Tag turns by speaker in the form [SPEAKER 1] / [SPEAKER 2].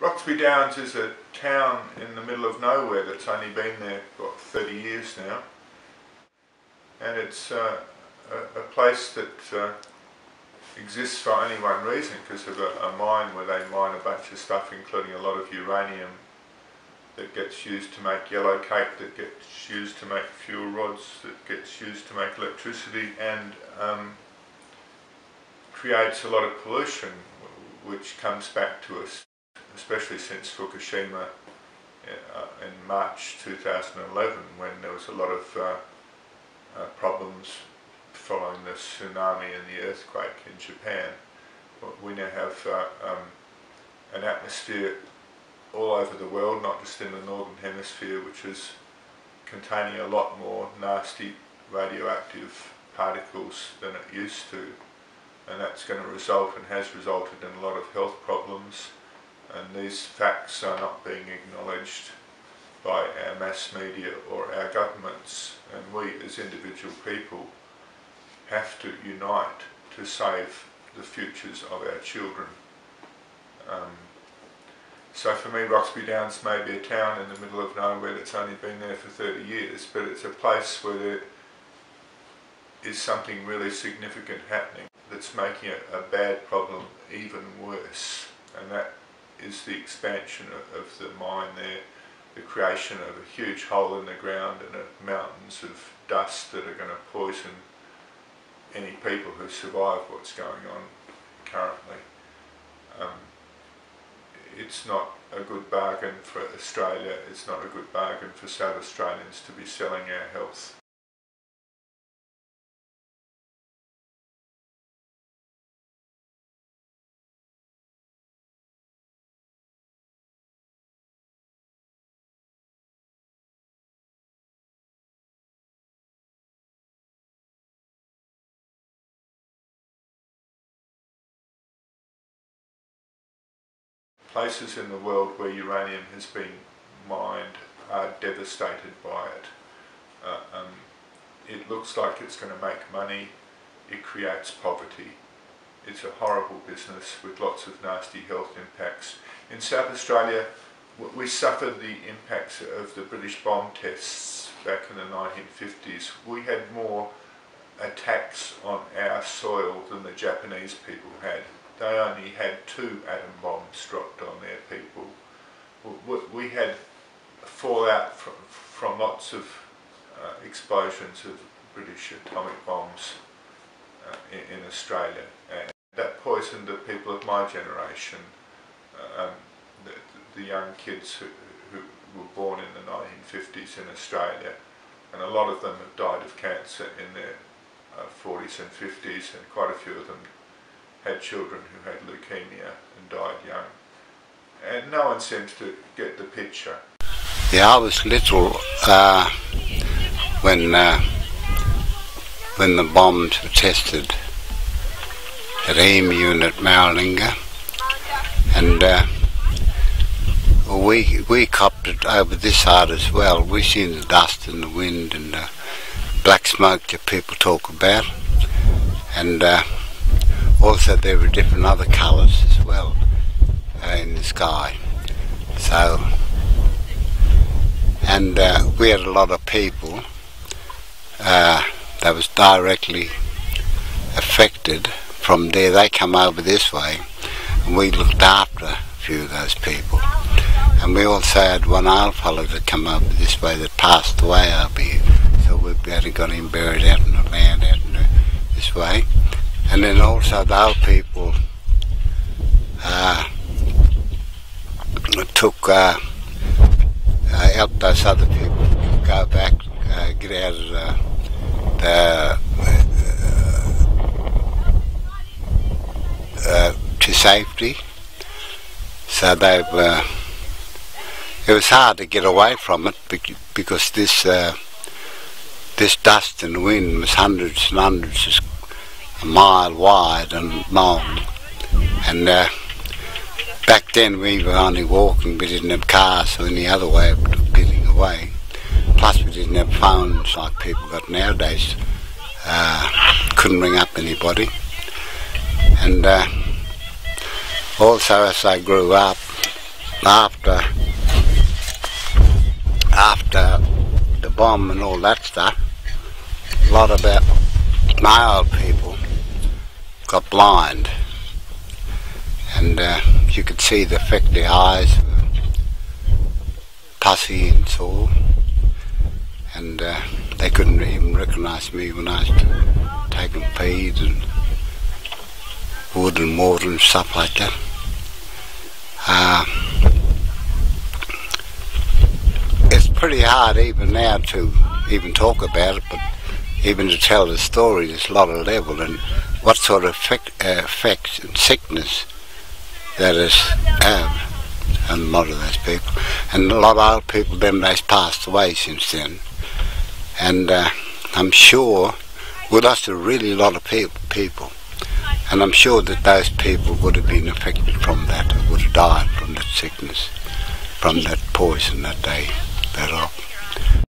[SPEAKER 1] Roxby Downs is a town in the middle of nowhere that's only been there for 30 years now, and it's a place that exists for only one reason, because of a mine where they mine a bunch of stuff, including a lot of uranium that gets used to make yellow cake, that gets used to make fuel rods, that gets used to make electricity, and creates a lot of pollution which comes back to us, especially since Fukushima in March 2011, when there was a lot of problems following the tsunami and the earthquake in Japan. We now have an atmosphere all over the world, not just in the northern hemisphere, which is containing a lot more nasty radioactive particles than it used to, and that's going to result and has resulted in a lot of health problems, and these facts are not being acknowledged by our mass media or our governments, and we as individual people have to unite to save the futures of our children. So for me, Roxby Downs may be a town in the middle of nowhere that's only been there for 30 years, but it's a place where there is something really significant happening that's making a bad problem even worse, and that is the expansion of the mine there, the creation of a huge hole in the ground and mountains of dust that are going to poison any people who survive what's going on currently. It's not a good bargain for Australia, it's not a good bargain for South Australians to be selling our health. Places in the world where uranium has been mined are devastated by it. It looks like it's going to make money, it creates poverty. It's a horrible business with lots of nasty health impacts. In South Australia, we suffered the impacts of the British bomb tests back in the 1950s. We had more attacks on our soil than the Japanese people had. They only had 2 atom bombs dropped on their people. We had fallout from lots of explosions of British atomic bombs in Australia, and that poisoned the people of my generation, the young kids who were born in the 1950s in Australia, and a lot of them have died of cancer in their 40s and 50s, and quite a few of them had children who had leukemia and died young. And no one seems to get the picture.
[SPEAKER 2] Yeah, I was little when the bombs were tested at EMU at Maralinga, and we copped it over this side as well. We seen the dust and the wind and the black smoke that people talk about, and also there were different other colours as well in the sky. So, and we had a lot of people that was directly affected from there. They come over this way, and we looked after a few of those people. And we also had one old fellow that come over this way that passed away over here. So we had got him buried out in the land out in this way. And then also the old people helped those other people go back, get out of to safety. So they've it was hard to get away from it because this dust and wind was hundreds and hundreds of a mile wide and long, and back then we were only walking, we didn't have cars or any other way of getting away. Plus we didn't have phones like people got nowadays, couldn't ring up anybody. And also as I grew up, after the bomb and all that stuff, a lot of my old people got blind, and you could see the effect. Their eyes were pussy and sore, and they couldn't even recognise me when I was taking feeds and wood and water and stuff like that. It's pretty hard even now to even talk about it, but even to tell the story, there's a lot of level and what sort of effects and sickness that is have on a lot of those people. And a lot of old people, them they've passed away since then. And I'm sure we lost a really lot of people. And I'm sure that those people would have been affected from that, would have died from that sickness, from that poison that they